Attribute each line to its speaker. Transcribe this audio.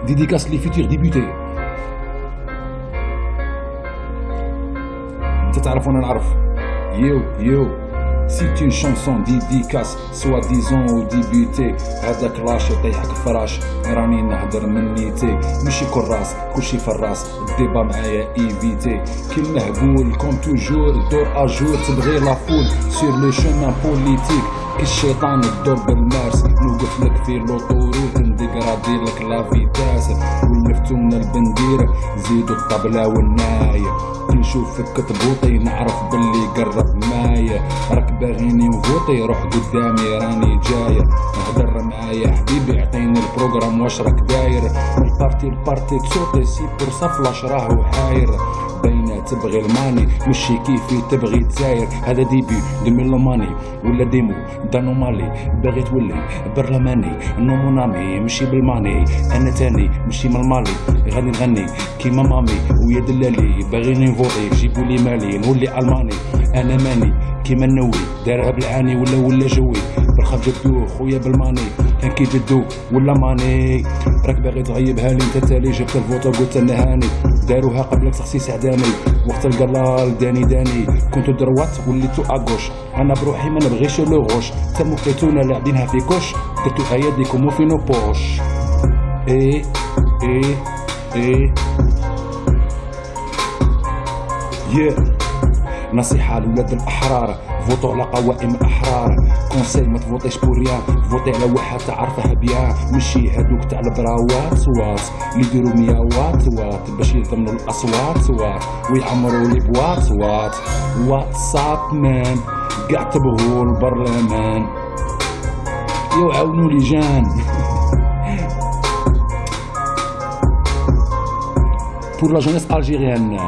Speaker 1: Dédicace les futurs députés. انت تعرف وانا نعرف. يو C'est une chanson dédicace soi-disant au débuté. هذاك لاش يطيحك فراش، راني نهدر من نيتي، ماشي كراس كلشي في الراس، الديبا معايا ايفيتي. كيما قول كوم توجور دور اجور، تبغي لا فول سور لو شومان بوليتيك. كي الشيطان الدور بالمارس، نوقف لك في لوطوروت، نديكرادي لك لا فيتاس. ولفتو من البندير زيدو الطبلة والناية، كي نشوفك تبوطي نعرف باللي قرب معايا. راك باغيني نفوطي، روح قدامي راني جاية. نهدر معايا حبيبي عطيني البروغرام واش راك داير. البارتي تصوتي سي بور صفلاش راهو حاير. باينة تبغي الماني مشي كيفي تبغي تساير. هذا ديبي دو ميلوماني ولا ديمو دانومالي، باغي تولي برلماني نو مونامي مشي بالماني. انا تاني مشي من المالي، غادي نغني كيما مامي ويا دلالي. باغيني نفوطي جيبولي مالي نولي الماني. انا ماني كيما النوي دارها بالعاني ولا جوي. بالخف جدو خويا بالماني كان كي جدو ولا ماني. راك باغي تغيبها لي انت تالي، جبت الفوطو قلت انا هاني. داروها قبل تخصيص اعدامي، وقت القلال داني كنت دروات وليتو اغوش. انا بروحي ما نبغيش لو غوش، تمو كيتونا لاعبينها في كوش، درتو اياديكم وفي نو بوش. ايه نصيحة لولاد الأحرار، فوتو على قوائم أحرار. كونسيل ما تفوتيش بوريان، فوتي على واحد تعرفه بيان. مشي هادوك تاع البراوات اللي يديرو 100 واط باش يضمنوا الأصوات ويعمروا لي بواط واتساب مان قاع تبغوا البرلمان. يو عاونوا لي جان pour la jeunesse algérienne.